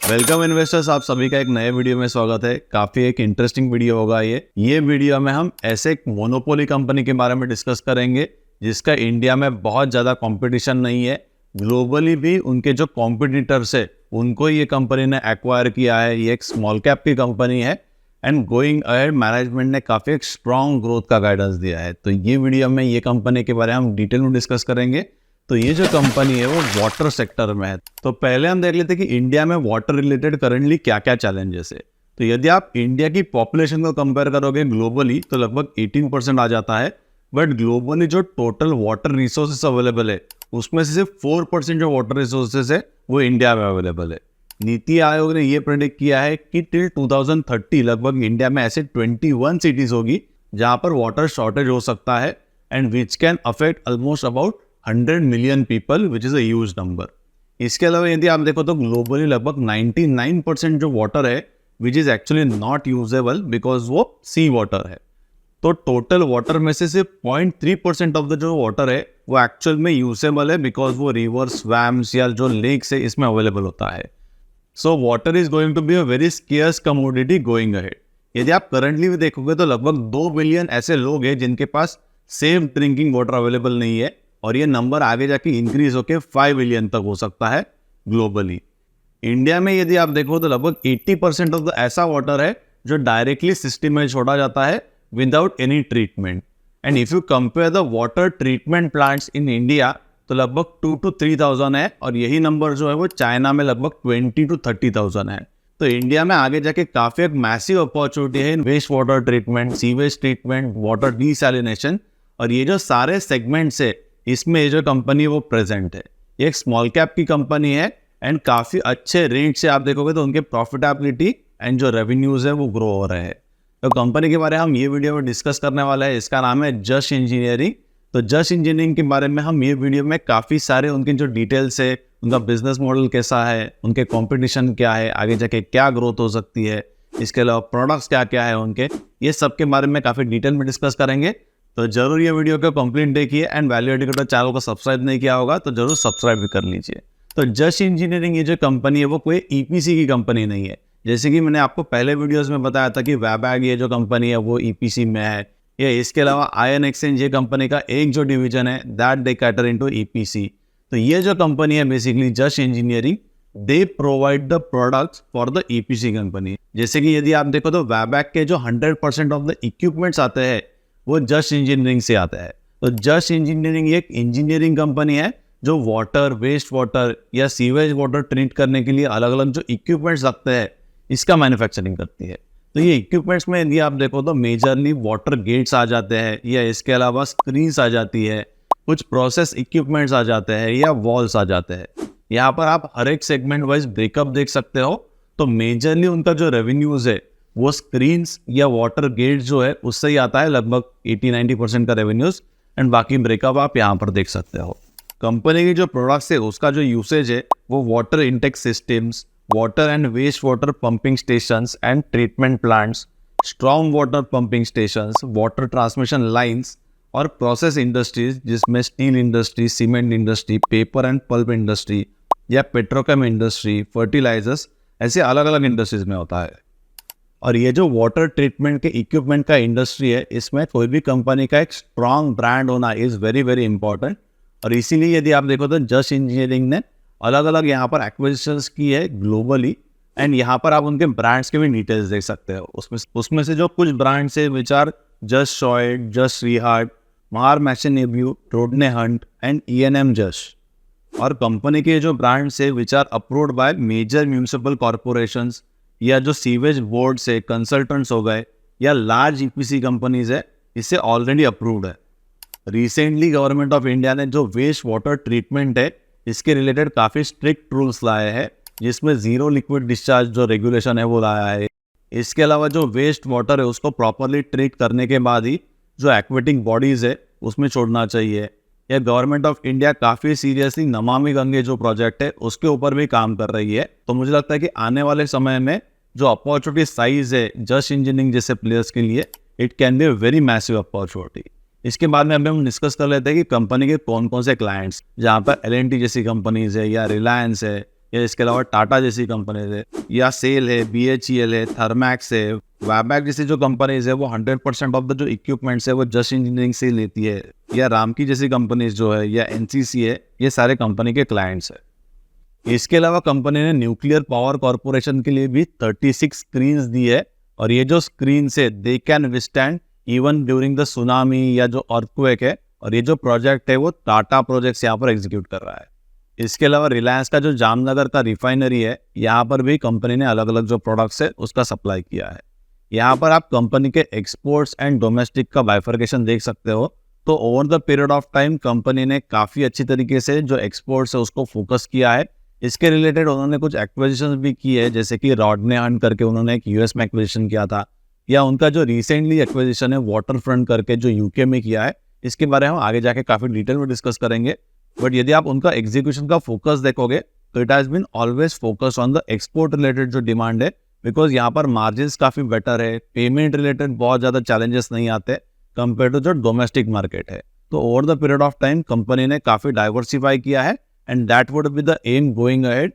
Welcome investors, आप सभी का एक नए वीडियो में स्वागत है। काफी एक इंटरेस्टिंग वीडियो होगा ये वीडियो में हम ऐसे एक मोनोपोली कंपनी के बारे में डिस्कस करेंगे जिसका इंडिया में बहुत ज़्यादा कंपटीशन नहीं है। ग्लोबली भी उनके जो कॉम्पिटिटर्स है उनको ये कंपनी ने एक्वायर किया है। ये एक स्मॉल कैप की कंपनी है एंड गोइंग अहेड मैनेजमेंट ने काफ़ी एक स्ट्रॉन्ग ग्रोथ का गाइडेंस दिया है। तो ये वीडियो में ये कंपनी के बारे में हम डिटेल में डिस्कस करेंगे। तो ये जो कंपनी है वो वाटर सेक्टर में है। तो पहले हम देख लेते हैं कि इंडिया में वाटर रिलेटेड करंटली क्या क्या चैलेंजेस है। तो यदि आप इंडिया की पॉपुलेशन को कंपेयर करोगे ग्लोबली तो लगभग 18% आ जाता है, बट ग्लोबली जो टोटल वाटर रिसोर्सेस अवेलेबल है उसमें से सिर्फ 4% जो वाटर रिसोर्सेस है वो इंडिया में अवेलेबल है। नीति आयोग ने ये प्रेडिक्ट किया है कि टिल 2030 लगभग इंडिया में ऐसे 21 सिटीज होगी जहां पर वाटर शॉर्टेज हो सकता है and which can affect almost about 100 million people, which is a huge number. इसके अलावा यदि आप देखो तो ग्लोबली लगभग 99% जो वाटर है which is actually not usable because वो सी वाटर है। तो टोटल वाटर में से सिर्फ 0.3% ऑफ द जो वाटर है वो एक्चुअल में यूजेबल है बिकॉज वो रिवर, स्वैम्स या जो लेक्स है इसमें अवेलेबल होता है। So water is going to be a very scarce commodity going ahead. यदि आप करंटली भी देखोगे तो लगभग 2 बिलियन ऐसे लोग हैं जिनके पास सेफ ड्रिंकिंग वाटर अवेलेबल नहीं है और ये नंबर आगे जाके इंक्रीज होकर 5 बिलियन तक हो सकता है ग्लोबली। इंडिया में यदि आप देखो तो लगभग 80% ऑफ द ऐसा वाटर है जो डायरेक्टली सिस्टम में छोड़ा जाता है without any treatment. And if you compare the water treatment plants in India तो लगभग 2 to 3,000 है और यही नंबर जो है वो चाइना में लगभग 20 to 30,000 है। तो इंडिया में आगे जाके काफी एक मैसिव अपॉर्चुनिटी है in waste water treatment, sewage treatment, water desalination और ये जो सारे सेगमेंट्स है इसमें ये जो कंपनी वो प्रेजेंट है। ये एक स्मॉल कैप की कंपनी है एंड काफ़ी अच्छे रेट से आप देखोगे तो उनके प्रॉफिटेबिलिटी एंड जो रेवेन्यूज है वो ग्रो हो रहे हैं। तो कंपनी के बारे में हम ये वीडियो में डिस्कस करने वाले हैं। इसका नाम है जश इंजीनियरिंग। तो जश इंजीनियरिंग के बारे में हम ये वीडियो में काफ़ी सारे उनके जो डिटेल्स है, उनका बिजनेस मॉडल कैसा है, उनके कॉम्पिटिशन क्या है, आगे जाके क्या ग्रोथ हो सकती है, इसके अलावा प्रोडक्ट्स क्या क्या है उनके, ये सब के बारे में काफ़ी डिटेल में डिस्कस करेंगे। तो जरूर ये वीडियो को कंप्लीट देखिए एंड वैल्यू एडिटर चैनल को सब्सक्राइब नहीं किया होगा तो जरूर सब्सक्राइब भी कर लीजिए। तो जश इंजीनियरिंग ये जो कंपनी है वो कोई ईपीसी की कंपनी नहीं है। जैसे कि मैंने आपको पहले वीडियोस में बताया था कि वैबैग ये जो कंपनी है वो ईपीसी में है, या इसके अलावा आयन एक्सचेंज ये कंपनी का एक जो डिवीजन है that they cater into EPC. तो ये जो कंपनी है basically Jash engineering, they provide the products for the EPC company. जैसे कि यदि आप देखो तो वैबैग के जो 100% ऑफ द इक्विपमेंट्स आते हैं वो जश इंजीनियरिंग से आता है। तो जश इंजीनियरिंग एक इंजीनियरिंग कंपनी है जो वाटर, वेस्ट वाटर या सीवेज वाटर ट्रीट करने के लिए अलग अलग जो इक्विपमेंट्स लगते हैं इसका मैन्युफैक्चरिंग करती है। तो ये इक्विपमेंट्स में यदि आप देखो तो मेजरली वाटर गेट्स आ जाते हैं, या इसके अलावा स्क्रीन्स आ जाती है, कुछ प्रोसेस इक्विपमेंट्स आ जाते हैं या वॉल्स आ जाते हैं। यहाँ पर आप हर एक सेगमेंट वाइज ब्रेकअप देख सकते हो। तो मेजरली उनका जो रेवेन्यूज है वो स्क्रीन्स या वाटर गेट जो है उससे ही आता है, लगभग 80-90% का रेवेन्यूज, एंड बाकी ब्रेकअप आप यहाँ पर देख सकते हो। कंपनी की जो प्रोडक्ट्स है उसका जो यूसेज है वो water intake systems, water and waste water pumping stations and treatment plants, strong water pumping stations, water transmission lines और प्रोसेस इंडस्ट्रीज जिसमें steel industry, cement industry, paper and pulp industry या petrochem industry, fertilisers, ऐसे अलग अलग industries में होता है। और ये जो वाटर ट्रीटमेंट के इक्विपमेंट का इंडस्ट्री है इसमें कोई भी कंपनी का एक स्ट्रॉन्ग ब्रांड होना इज़ वेरी वेरी इंपॉर्टेंट। और इसीलिए यदि आप देखो तो जश इंजीनियरिंग ने अलग अलग यहाँ पर एक्विजिशंस की है ग्लोबली, एंड यहाँ पर आप उनके ब्रांड्स के भी डिटेल्स देख सकते हो। उसमें से जो कुछ ब्रांड्स है विच आर जश शॉयड, जश रिहार्ड, Mahr Maschinenbau, Rodney Hunt and ENM Jash. और कंपनी के जो ब्रांड्स है which are approved by major municipal corporations या जो सीवेज बोर्ड से कंसल्टेंट्स हो गए या लार्ज ईपीसी कंपनीज है, इससे ऑलरेडी अप्रूव्ड है। रिसेंटली गवर्नमेंट ऑफ इंडिया ने जो वेस्ट वाटर ट्रीटमेंट है इसके रिलेटेड काफ़ी स्ट्रिक्ट रूल्स लाए हैं, जिसमें जीरो लिक्विड डिस्चार्ज जो रेगुलेशन है वो लाया है। इसके अलावा जो वेस्ट वाटर है उसको प्रॉपरली ट्रीट करने के बाद ही जो एक्वेटिक बॉडीज़ है उसमें छोड़ना चाहिए। या गवर्नमेंट ऑफ इंडिया काफ़ी सीरियसली नमामि गंगे जो प्रोजेक्ट है उसके ऊपर भी काम कर रही है। तो मुझे लगता है कि आने वाले समय में जो अपॉर्चुनिटी साइज है जश इंजीनियरिंग जैसे प्लेयर्स के लिए, it can B a very massive opportunity. इसके बाद में अभी हम डिस्कस कर लेते हैं कि कंपनी के कौन कौन से क्लाइंट्स, जहाँ पर L&T जैसी कंपनीज है या रिलायंस है या इसके अलावा टाटा जैसी कंपनीज है, या सेल है, BHEL है, थर्मैक्स है, वैबैक जैसी जो कंपनीज है वो 100% ऑफ द जो इक्विपमेंट्स है वो जस्ट इंजीनियरिंग से लेती है, या रामकी जैसी कंपनीज जो है, या NCC है, ये सारे कंपनी के क्लाइंट्स है। इसके अलावा कंपनी ने न्यूक्लियर पावर कॉर्पोरेशन के लिए भी 36 स्क्रीन्स दी है, और ये जो स्क्रीन है they can withstand even during the tsunami या जो अर्थक्वेक है। और ये जो प्रोजेक्ट है वो टाटा प्रोजेक्ट्स यहाँ पर एग्जीक्यूट कर रहा है। इसके अलावा रिलायंस का जो जामनगर का रिफाइनरी है, यहाँ पर भी कंपनी ने अलग अलग जो प्रोडक्ट्स है उसका सप्लाई किया है। यहाँ पर आप कंपनी के एक्सपोर्ट्स एंड डोमेस्टिक का बाइफर्केशन देख सकते हो। तो over the period of time company ने काफ़ी अच्छी तरीके से जो एक्सपोर्ट्स है उसको फोकस किया है। इसके रिलेटेड उन्होंने कुछ एक्विजिशन भी की है, जैसे कि रॉडने हंट करके उन्होंने एक US में एक्विजिशन किया था, या उनका जो रिसेंटली एक्विजिशन है वाटर फ्रंट करके जो UK में किया है, इसके बारे में हम आगे जाके काफ़ी डिटेल में डिस्कस करेंगे। बट यदि आप उनका एग्जीक्यूशन का फोकस देखोगे तो it has been always focus on the export related जो डिमांड है, बिकॉज यहाँ पर मार्जिन्स काफ़ी बेटर है, पेमेंट रिलेटेड बहुत ज़्यादा चैलेंजेस नहीं आते कंपेयर टू जो डोमेस्टिक मार्केट है। तो over the period of time company ने काफ़ी डाइवर्सिफाई किया है, and that would be the am going ahead.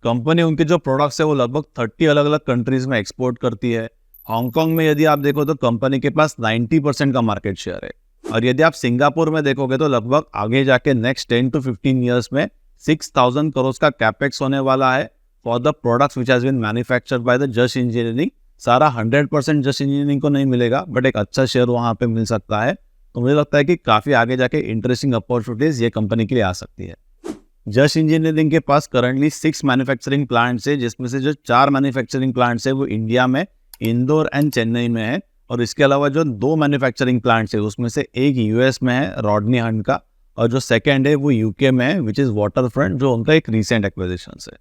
Company उनके जो प्रोडक्ट्स है वो लगभग 30 अलग अलग कंट्रीज में एक्सपोर्ट करती है। हांगकांग में यदि आप देखो तो कंपनी के पास 90% का मार्केट शेयर है, और यदि आप सिंगापुर में देखोगे तो लगभग आगे जाके नेक्स्ट 10 to 15 ईयर्स में 6,000 करोड़ का कैपेक्स होने वाला है for the products which has been manufactured by the Jash engineering. सारा 100% जस्ट इंजीनियरिंग को नहीं मिलेगा, बट एक अच्छा शेयर वहाँ पे मिल सकता है। तो मुझे लगता है कि काफ़ी आगे जाके इंटरेस्टिंग अपॉर्चुनिटीज ये कंपनी के लिए आ सकती है। जस्ट इंजीनियरिंग के पास करंटली 6 मैन्युफैक्चरिंग प्लांट्स है, जिसमें से जो 4 मैन्युफैक्चरिंग प्लांट्स है वो इंडिया में इंदौर एंड चेन्नई में है, और इसके अलावा जो 2 मैन्युफैक्चरिंग प्लांट्स है उसमें से एक US में है रॉडनी हंट का, और जो सेकेंड है वो UK में है विच इज़ वाटर फ्रंट, जो उनका एक रिसेंट एक्विजिशन है।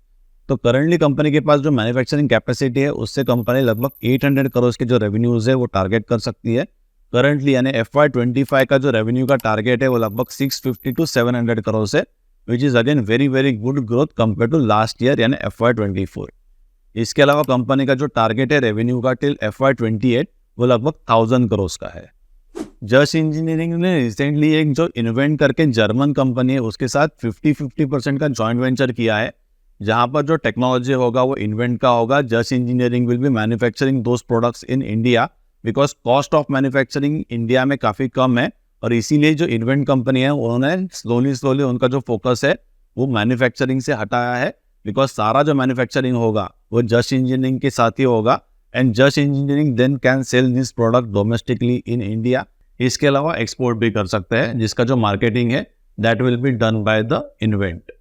तो करंटली कंपनी के पास जो मैन्युफैक्चरिंग कैपेसिटी है उससे कंपनी लगभग 800 करोड़ के जो रेवेन्यूज है वो टारगेट कर सकती है। करंटली यानी FY25 का जो रेवेन्यू का टारगेट है वो लगभग 650 to 700 करोड़ से, which is again very very good growth compare to last year यानी FY24। इसके अलावा कंपनी का जो टारगेट है रेवेन्यू का टिल FY28 वो लगभग 1000 करोड़ का है। जस्ट इंजीनियरिंग ने रिसेंटली एक जो इन्वेंट करके जर्मन कंपनी है उसके साथ 50-50% का जॉइंट वेंचर किया है, जहां पर जो टेक्नोलॉजी होगा वो इन्वेंट का होगा। Just engineering will be manufacturing those products in India, because cost of manufacturing India में काफ़ी कम है, और इसीलिए जो इन्वेंट कंपनी है उन्होंने स्लोली उनका जो फोकस है वो मैन्युफैक्चरिंग से हटाया है, बिकॉज सारा जो मैन्युफैक्चरिंग होगा वो जस्ट इंजीनियरिंग के साथ ही होगा, and Jash engineering then can sell this product domestically in India. इसके अलावा एक्सपोर्ट भी कर सकते हैं, जिसका जो मार्केटिंग है that will be done by the invent.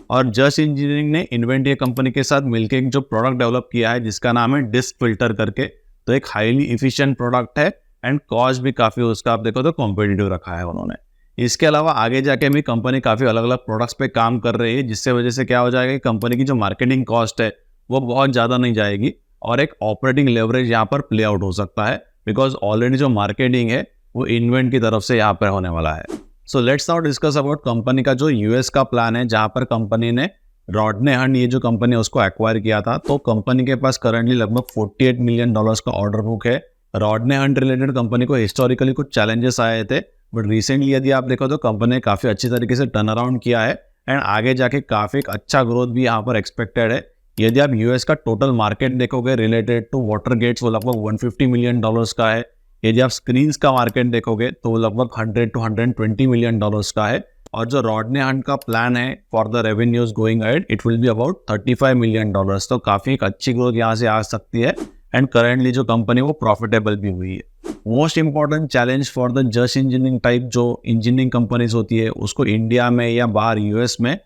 और जस्ट इंजीनियरिंग ने इन्वेंट ये कंपनी के साथ मिलकर एक जो प्रोडक्ट डेवलप किया है जिसका नाम है डिस्क फिल्टर करके, तो एक हाईली इफिशिएंट प्रोडक्ट है, एंड कॉस्ट भी काफ़ी उसका आप देखो तो कॉम्पिटिटिव रखा है उन्होंने। इसके अलावा आगे जाके भी कंपनी काफ़ी अलग अलग प्रोडक्ट्स पे काम कर रही है, जिससे वजह से क्या हो जाएगा कि कंपनी की जो मार्केटिंग कॉस्ट है वो बहुत ज़्यादा नहीं जाएगी, और एक ऑपरेटिंग लेवरेज यहाँ पर प्ले आउट हो सकता है, बिकॉज ऑलरेडी जो मार्केटिंग है वो इन्वेंट की तरफ से यहाँ पर होने वाला है। So let's now discuss about company का जो US का प्लान है, जहाँ पर कंपनी ने रॉडने हंट ये जो कंपनी है उसको एक्वायर किया था। तो कंपनी के पास करंटली लगभग $48 मिलियन का ऑर्डर बुक है। रॉडने हंट रिलेटेड कंपनी को हिस्टोरिकली कुछ चैलेंजेस आए थे, बट रिसेंटली यदि आप देखो तो कंपनी ने काफ़ी अच्छी तरीके से टर्न अराउंड किया है, एंड आगे जाके काफ़ी अच्छा ग्रोथ भी यहाँ पर एक्सपेक्टेड है। यदि आप US का टोटल मार्केट देखोगे रिलेटेड टू वाटर गेट्स वो लगभग $150 मिलियन का है। यदि आप स्क्रीन्स का मार्केट देखोगे तो वो लगभग 100 to 120 मिलियन का है, और जो रॉडने हंट का प्लान है for the revenues going ahead it will be about $35 million. तो काफ़ी एक अच्छी ग्रोथ यहाँ से आ सकती है, एंड करेंटली जो कंपनी वो प्रॉफिटेबल भी हुई है। Most important challenge for the Jash engineering type जो इंजीनियरिंग कंपनीज होती है उसको इंडिया में या बाहर US में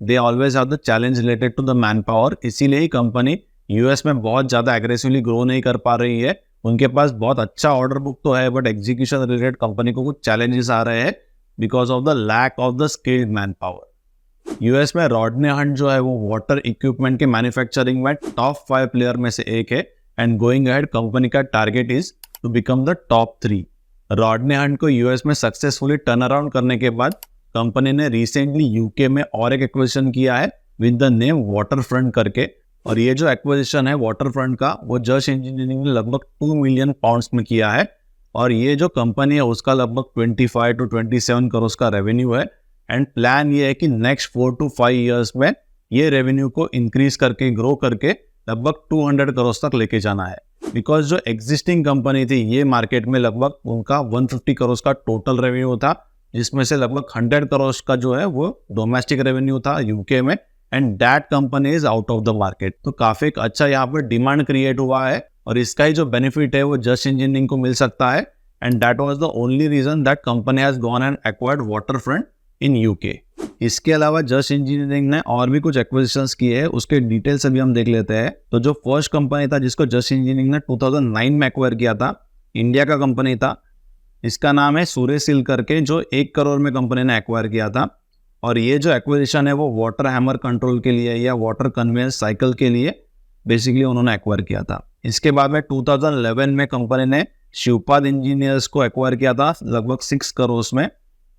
they always have the challenge related to the manpower. इसीलिए ही कंपनी US में बहुत ज़्यादा एग्रेसिवली ग्रो नहीं कर पा रही है। उनके पास बहुत अच्छा ऑर्डर बुक तो है, बट एग्जीक्यूशन रिलेटेड कंपनी को कुछ चैलेंजेस आ रहे हैं because of the lack of the skilled man power. US में रॉडने हंट जो है वो वाटर इक्विपमेंट के मैन्युफैक्चरिंग में टॉप 5 प्लेयर में से एक है, एंड गोइंग अहेड कंपनी का target is to become the top 3। Rodney Hunt को US में सक्सेसफुली टर्न अराउंड करने के बाद कंपनी ने रिसेंटली UK में और एक एक्विजिशन किया है with the name water front करके, और ये जो एक्विजिशन है वाटर फ्रंट का वो जस्ट इंजीनियरिंग ने लगभग £2 मिलियन में किया है, और ये जो कंपनी है उसका लगभग 25 to 27 करोड़ का रेवेन्यू है, एंड प्लान ये है कि नेक्स्ट 4 to 5 ईयर्स में ये रेवेन्यू को इंक्रीज करके ग्रो करके लगभग 200 करोड़ तक लेके जाना है। बिकॉज जो एग्जिस्टिंग कंपनी थी ये मार्केट में लगभग उनका 150 करोड़ का टोटल रेवेन्यू था, जिसमें से लगभग 100 करोड़ का जो है वो डोमेस्टिक रेवेन्यू था यूके में, and that company is out of the market. तो काफी एक अच्छा यहाँ पर डिमांड क्रिएट हुआ है और इसका ही जो बेनिफिट है वो जस्ट इंजीनियरिंग को मिल सकता है, and that was the only reason that company has gone and acquired Waterfront in UK. इसके अलावा जस्ट इंजीनियरिंग ने और भी कुछ एक्विजिशंस किए हैं, उसके डिटेल्स अभी हम देख लेते हैं। तो जो फर्स्ट कंपनी था जिसको जस्ट इंजीनियरिंग ने 2009 में एक्वायर किया था, इंडिया का कंपनी था, इसका नाम है सूर्यसील करके, जो 1 करोड़ में कंपनी ने एक्वायर किया था। और ये जो एक्विजिशन है वो वाटर हैमर कंट्रोल के लिए या वाटर कन्वेंस साइकिल के लिए बेसिकली उन्होंने एक्वायर किया था। इसके बाद में 2011 में कंपनी ने शिवपाद इंजीनियर्स को एक्वायर किया था लगभग 6 करोड़ में,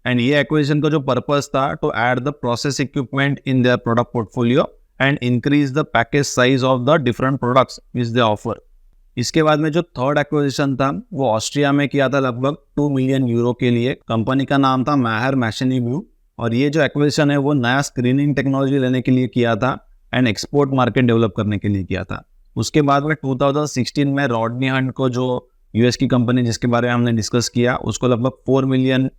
एंड ये एक्विजिशन का जो पर्पस था to add the process equipment in their product portfolio and increase the package size of the different products which they offer. इसके बाद में जो थर्ड एक्विजिशन था वो ऑस्ट्रिया में किया था लगभग 2 मिलियन यूरो के लिए। कंपनी का नाम था मायर मैशनीव्यू, और ये जो एक्विजिशन है वो नया स्क्रीनिंग टेक्नोलॉजी लेने के लिए किया था एंड एक्सपोर्ट मार्केट डेवलप करने के लिए किया था। उसके बाद में 2016 में रॉडनी हंट को, जो यूएस की कंपनी जिसके बारे में हमने डिस्कस किया, उसको लगभग $4 मिलियन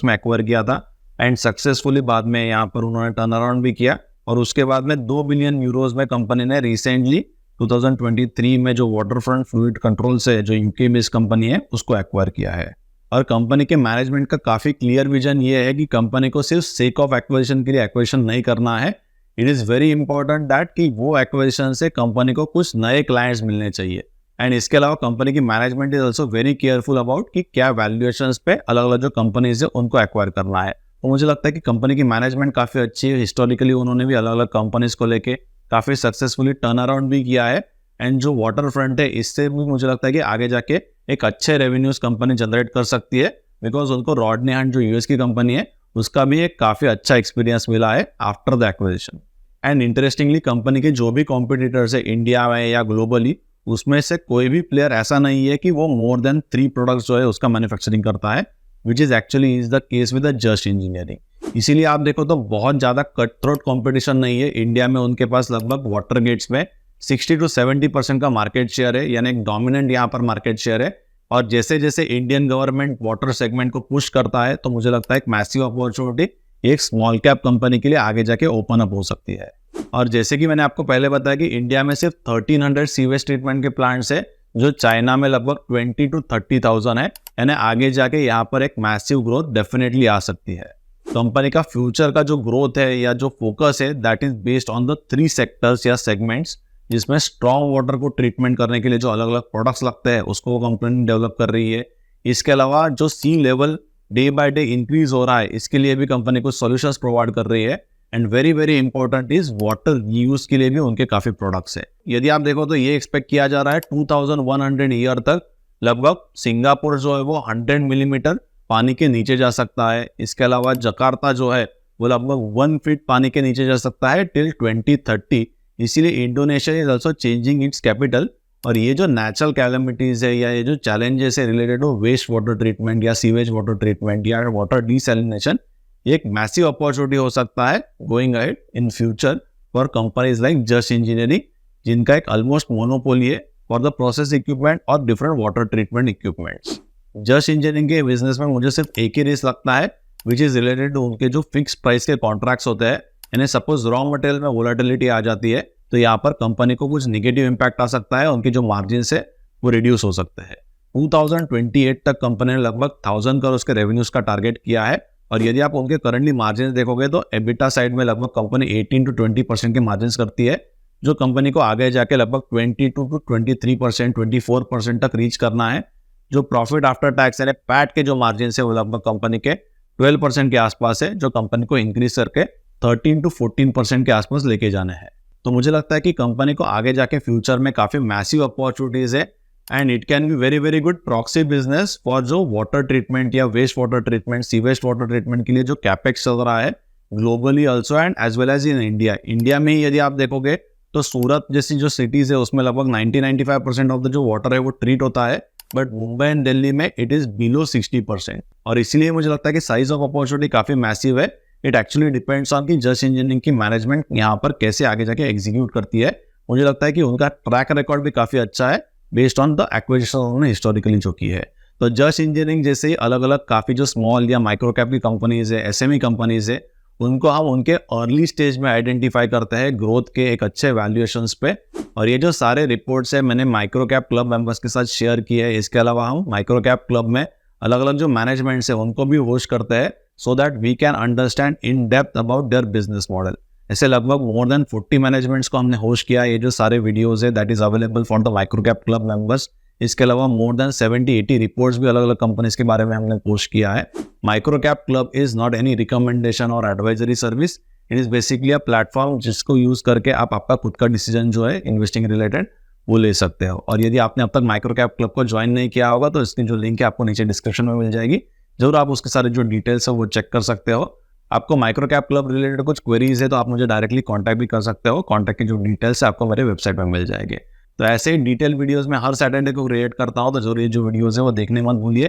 में एक्वायर किया था एंड सक्सेसफुली बाद में यहाँ पर उन्होंने टर्न अराउंड भी किया। और उसके बाद में 2 बिलियन यूरोज में कंपनी ने रिसेंटली 2023 में जो वाटरफ्रंट फ्लूइड कंट्रोल से जो यूके बेस्ड कंपनी है उसको एक्वायर किया है। और कंपनी के मैनेजमेंट का काफी क्लियर विजन ये है कि कंपनी को सिर्फ सेक ऑफ एक्विजिशन के लिए एक्विजिशन नहीं करना है। It is very important that कि वो एक्विजिशन से कंपनी को कुछ नए क्लाइंट्स मिलने चाहिए, एंड इसके अलावा कंपनी की management is also very careful about कि क्या वैल्यूएशंस पे अलग अलग जो कंपनीज है उनको एक्वायर करना है। तो मुझे लगता है कि कंपनी की मैनेजमेंट काफी अच्छी है। हिस्टोरिकली उन्होंने भी अलग अलग कंपनीज को लेके काफी सक्सेसफुली टर्न अराउंड भी किया है, एंड जो वाटर फ्रंट है इससे भी मुझे लगता है कि आगे जाके एक अच्छे रेवेन्यूज कंपनी जनरेट कर सकती है, बिकॉज उनको रॉडनी हंट जो यूएस की कंपनी है उसका भी एक काफी अच्छा एक्सपीरियंस मिला है after the acquisition. And interestingly company के जो भी कॉम्पिटिटर्स है इंडिया में या ग्लोबली, उसमें से कोई भी प्लेयर ऐसा नहीं है कि वो मोर देन 3 प्रोडक्ट्स जो है उसका मैन्युफैक्चरिंग करता है, which is actually is the case with the Jash engineering. इसीलिए आप देखो तो बहुत ज्यादा कट थ्रोट कॉम्पिटिशन नहीं है इंडिया में। उनके पास लगभग वाटर गेट्स में 60 to 70% का मार्केट शेयर है, यानी एक डोमिनेंट यहाँ पर मार्केट शेयर है। और जैसे जैसे इंडियन गवर्नमेंट वाटर सेगमेंट को पुश करता है तो मुझे लगता है एक मैसिव अपॉर्चुनिटी एक स्मॉल कैप कंपनी के लिए आगे जाके ओपन अप हो सकती है। और जैसे कि मैंने आपको पहले बताया कि इंडिया में सिर्फ 1300 सीवेज ट्रीटमेंट के प्लांट्स है, जो चाइना में लगभग 20 to 30,000 है, यानी आगे जाके यहाँ पर एक मैसिव ग्रोथ डेफिनेटली आ सकती है। कंपनी का फ्यूचर का जो ग्रोथ है या जो फोकस है that is based on the 3 sectors या सेगमेंट्स, जिसमें स्ट्रॉन्ग वाटर को ट्रीटमेंट करने के लिए जो अलग अलग प्रोडक्ट्स लगते हैं उसको वो कंपनी डेवलप कर रही है। इसके अलावा जो sea level day by day increase हो रहा है इसके लिए भी कंपनी को सॉल्यूशंस प्रोवाइड कर रही है, and very very important is water use के लिए भी उनके काफी प्रोडक्ट्स है। यदि आप देखो तो ये एक्सपेक्ट किया जा रहा है 2100 ईयर तक लगभग सिंगापुर जो है वो 100 मिलीमीटर पानी के नीचे जा सकता है। इसके अलावा जकार्ता जो है वो लगभग 1 फीट पानी के नीचे जा सकता है टिल 2030। इसीलिए Indonesia is also changing it's capital. और ये जो नेचुरल कैलेमिटीज है या ये जो चैलेंजेस है related to waste water treatment या सीवेज वाटर ट्रीटमेंट या वाटर डिसैलिनेशन, एक मैसिव अपॉर्चुनिटी हो सकता है going ahead in future for companies like Jash engineering, जिनका एक ऑलमोस्ट मोनोपोली है फॉर द प्रोसेस इक्विपमेंट और different water treatment equipments. Jash engineering के बिजनेस में मुझे सिर्फ एक ही रिस्क लगता है, विच इज रिलेटेड टू उनके जो फिक्स प्राइस के कॉन्ट्रैक्ट्स होते हैं। यानी सपोज रॉ मटेरियल में वोलेटिलिटी आ जाती है तो यहाँ पर कंपनी को कुछ निगेटिव इंपैक्ट आ सकता है, उनके जो मार्जिन है वो रिड्यूस हो सकते हैं। 2028 तक कंपनी ने लगभग 1000 करोड़ के रेवेन्यूज का टारगेट किया है, और यदि आप उनके करंटली मार्जिन देखोगे तो एबिटा साइड में लगभग कंपनी 18 to 20% के मार्जिन करती है, जो कंपनी को आगे जाके लगभग 22 to 23%, 24% तक रीच करना है। जो प्रॉफिट आफ्टर टैक्स यानी पैट के जो मार्जिन है वो लगभग कंपनी के 12% के आसपास है, जो कंपनी को इंक्रीज करके 13 to 14% के आसपास लेके जाने हैं। तो मुझे लगता है कि कंपनी को आगे जाके फ्यूचर में काफी मैसिव अपॉर्चुनिटीज है, and it can be very very good proxy business for जो वाटर ट्रीटमेंट या waste water treatment, sewage water treatment के लिए जो कैपेक्स चल रहा है globally also and as well as in India. India में ही यदि आप देखोगे तो सूरत जैसी जो सिटीज है उसमें लगभग 90-95% ऑफ द जो वाटर है वो ट्रीट होता है, बट मुंबई एंड दिल्ली में इट इज बिलो 60%। और इसीलिए मुझे लगता है कि साइज ऑफ अपॉर्चुनिटी काफी मैसिव है इट एक्चुअली डिपेंड्स ऑन कि जस्ट इंजीनियरिंग की मैनेजमेंट यहाँ पर कैसे आगे जाके एग्जीक्यूट करती है। मुझे लगता है कि उनका ट्रैक रिकॉर्ड भी काफ़ी अच्छा है बेस्ड ऑन द एक्विजिशन उन्होंने हिस्टोरिकली जो की है। तो जस्ट इंजीनियरिंग जैसे ही अलग अलग काफ़ी जो स्मॉल या माइक्रो कैप की कंपनीज है, एसएमई कंपनीज है, उनको हम उनके अर्ली स्टेज में आइडेंटिफाई करते हैं ग्रोथ के एक अच्छे वैल्यूएशंस पे। और ये जो सारे रिपोर्ट्स है मैंने माइक्रो कैप क्लब मेंबर्स के साथ शेयर किए हैं। इसके अलावा हम माइक्रो कैप क्लब में अलग अलग जो मैनेजमेंट्स है उनको भी होस्ट करते हैं so that we can understand in depth about their business model. ऐसे लगभग मोर देन 40 मैनेजमेंट्स को हमने होस्ट किया। ये जो सारे वीडियोज है that is available for the micro cap club members. इसके अलावा मोर देन 70-80 रिपोर्ट्स भी अलग अलग कंपनीज के बारे में हमने पोस्ट किया है। Micro cap club is not any recommendation और advisory service, it is basically a platform जिसको यूज करके आप आपका खुद का डिसीजन जो है इन्वेस्टिंग रिलेटेड वो ले सकते हो। और यदि आपने अब तक माइक्रो कैप क्लब को ज्वाइन नहीं किया होगा तो इसकी जो लिंक है आपको नीचे डिस्क्रिप्शन में मिल जाएगी, जरूर आप उसके सारे जो डिटेल्स है वो चेक कर सकते हो। आपको माइक्रो कैप क्लब रिलेटेड कुछ क्वेरीज है तो आप मुझे डायरेक्टली कॉन्टैक्ट भी कर सकते हो। कॉन्टैक्ट की जो डिटेल्स है आपको मेरे वेबसाइट पर मिल जाएंगे। तो ऐसे ही डिटेल वीडियोस में हर सैटरडे को क्रिएट करता हूँ, तो जरूर ये जो वीडियोस है वो देखने मत भूलिए।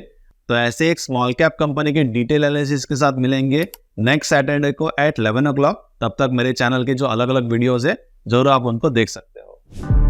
तो ऐसे एक स्मॉल कैप कंपनी के डिटेल एनालिसिस के साथ मिलेंगे नेक्स्ट सैटरडे को एट 11 o'clock। तब तक मेरे चैनल के जो अलग अलग वीडियोस है जरूर आप उनको देख सकते हो।